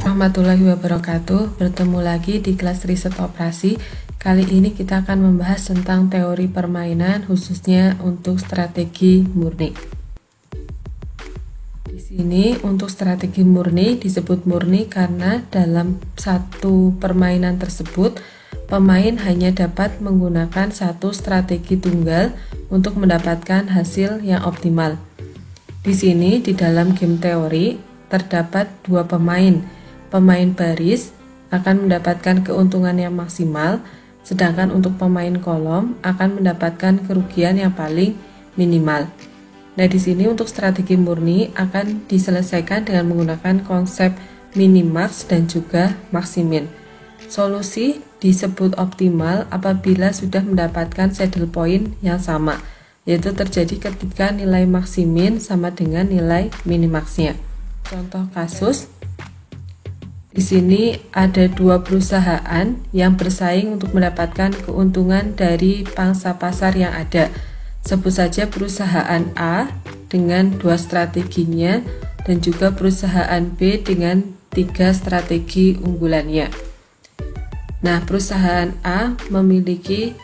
warahmatullahi wabarakatuh. Bertemu lagi di kelas riset operasi. Kali ini kita akan membahas tentang teori permainan, khususnya untuk strategi murni. Di sini untuk strategi murni disebut murni karena dalam satu permainan tersebut pemain hanya dapat menggunakan satu strategi tunggal untuk mendapatkan hasil yang optimal. Di sini di dalam game teori terdapat dua pemain. Pemain baris akan mendapatkan keuntungan yang maksimal, sedangkan untuk pemain kolom akan mendapatkan kerugian yang paling minimal. Nah, di sini untuk strategi murni akan diselesaikan dengan menggunakan konsep minimax dan juga maximin. Solusi disebut optimal apabila sudah mendapatkan saddle point yang sama, yaitu terjadi ketika nilai maksimin sama dengan nilai minimaxnya. Contoh kasus, di sini ada dua perusahaan yang bersaing untuk mendapatkan keuntungan dari pangsa pasar yang ada. Sebut saja perusahaan A dengan dua strateginya dan juga perusahaan B dengan tiga strategi unggulannya. Nah, perusahaan A memiliki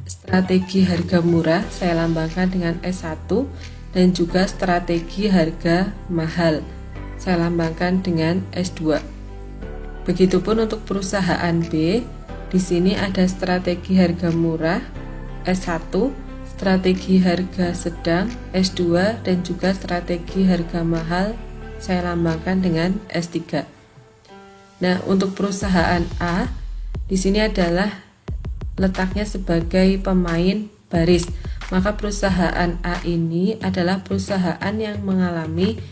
strategi harga murah, saya lambangkan dengan S1, dan juga strategi harga mahal, saya lambangkan dengan S2. Begitupun untuk perusahaan B, di sini ada strategi harga murah S1, strategi harga sedang S2, dan juga strategi harga mahal, saya lambangkan dengan S3. Nah, untuk perusahaan A, di sini adalah letaknya sebagai pemain baris. Maka perusahaan A ini adalah perusahaan yang mengalami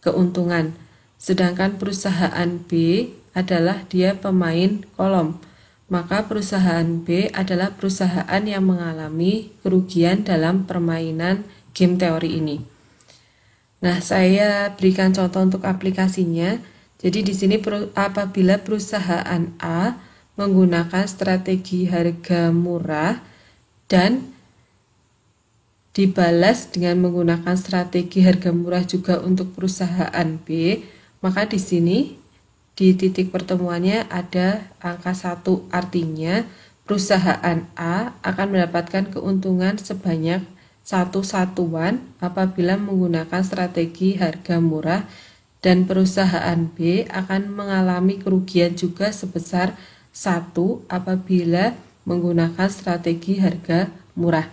keuntungan. Sedangkan perusahaan B adalah dia pemain kolom. Maka perusahaan B adalah perusahaan yang mengalami kerugian dalam permainan game teori ini. Nah, saya berikan contoh untuk aplikasinya. Jadi di sini apabila perusahaan A menggunakan strategi harga murah dan dibalas dengan menggunakan strategi harga murah juga untuk perusahaan B, maka di sini di titik pertemuannya ada angka 1, artinya perusahaan A akan mendapatkan keuntungan sebanyak 1 satuan apabila menggunakan strategi harga murah, dan perusahaan B akan mengalami kerugian juga sebesar 1 apabila menggunakan strategi harga murah.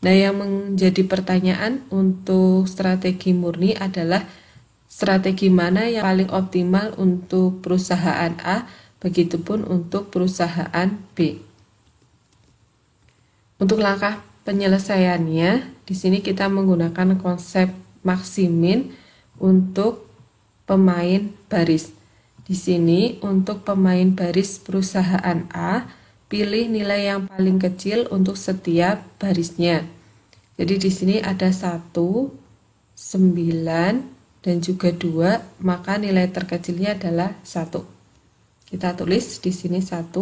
Nah, yang menjadi pertanyaan untuk strategi murni adalah strategi mana yang paling optimal untuk perusahaan A, begitupun untuk perusahaan B. Untuk langkah penyelesaiannya, di sini kita menggunakan konsep maksimin untuk pemain baris. Di sini untuk pemain baris perusahaan A, pilih nilai yang paling kecil untuk setiap barisnya. Jadi di sini ada 1, 9, dan juga 2, maka nilai terkecilnya adalah 1. Kita tulis di sini 1.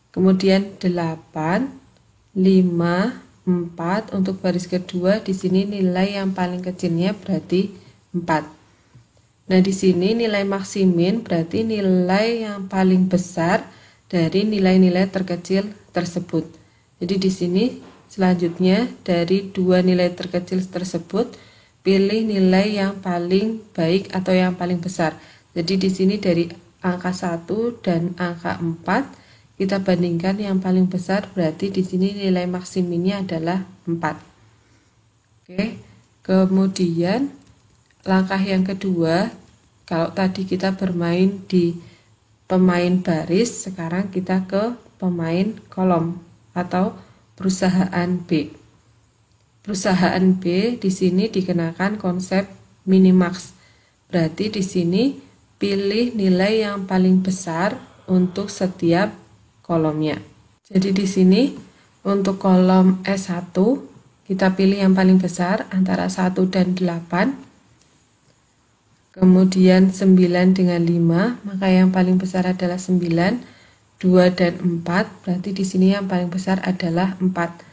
Kemudian 8, 5, 4 untuk baris kedua, di sini nilai yang paling kecilnya berarti 4. Nah, di sini nilai maksimin berarti nilai yang paling besar dari nilai-nilai terkecil tersebut. Jadi di sini selanjutnya dari dua nilai terkecil tersebut pilih nilai yang paling baik atau yang paling besar. Jadi di sini dari angka 1 dan angka 4 kita bandingkan yang paling besar, berarti di sini nilai maksiminnya adalah 4. Oke. Kemudian langkah yang kedua, kalau tadi kita bermain di pemain baris, sekarang kita ke pemain kolom atau perusahaan B. Perusahaan B di sini dikenakan konsep minimax. Berarti di sini pilih nilai yang paling besar untuk setiap kolomnya. Jadi di sini untuk kolom S1 kita pilih yang paling besar antara 1 dan 8. Kemudian 9 dengan 5, maka yang paling besar adalah 9. 2 dan 4, berarti di sini yang paling besar adalah 4.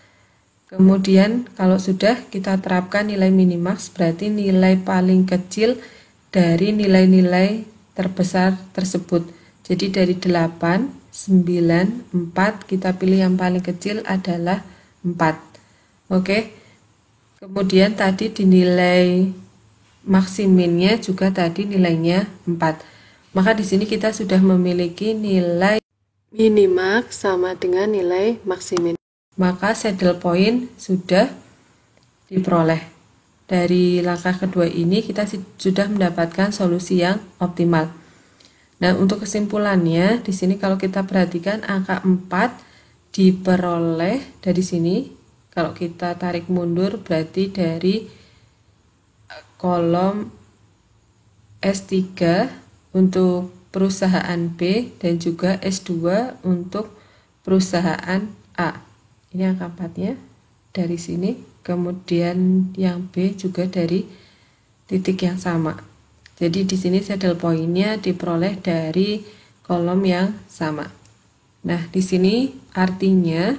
Kemudian kalau sudah kita terapkan nilai minimax, berarti nilai paling kecil dari nilai-nilai terbesar tersebut. Jadi dari 8, 9, 4, kita pilih yang paling kecil adalah 4. Oke. Kemudian tadi dinilai maksiminnya juga tadi nilainya 4. Maka di sini kita sudah memiliki nilai minimax sama dengan nilai maksimin. Maka saddle point sudah diperoleh. Dari langkah kedua ini kita sudah mendapatkan solusi yang optimal. Nah, untuk kesimpulannya di sini kalau kita perhatikan angka 4 diperoleh dari sini. Kalau kita tarik mundur berarti dari kolom S3 untuk perusahaan B dan juga S2 untuk perusahaan A. Ini angka 4-nya dari sini, kemudian yang B juga dari titik yang sama. Jadi di sini saddle point-nya diperoleh dari kolom yang sama. Nah, di sini artinya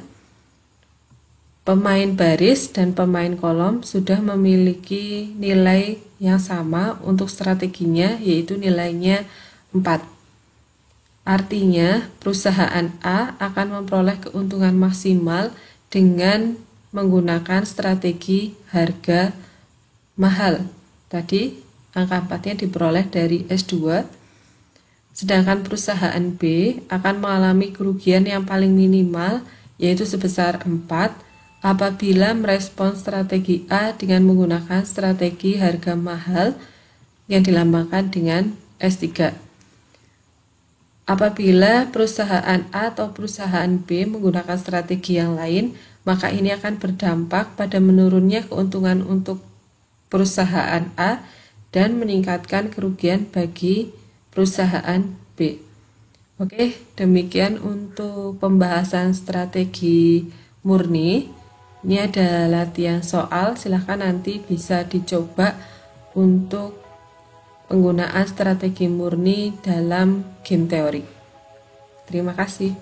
pemain baris dan pemain kolom sudah memiliki nilai yang sama untuk strateginya, yaitu nilainya 4. Artinya perusahaan A akan memperoleh keuntungan maksimal dengan menggunakan strategi harga mahal. Tadi angka 4-nya diperoleh dari S2. Sedangkan perusahaan B akan mengalami kerugian yang paling minimal, yaitu sebesar 4, apabila merespon strategi A dengan menggunakan strategi harga mahal yang dilambangkan dengan S3. Apabila perusahaan A atau perusahaan B menggunakan strategi yang lain, maka ini akan berdampak pada menurunnya keuntungan untuk perusahaan A dan meningkatkan kerugian bagi perusahaan B. Oke, demikian untuk pembahasan strategi murni. Ini ada latihan soal, silahkan nanti bisa dicoba untuk penggunaan strategi murni dalam game teori. Terima kasih.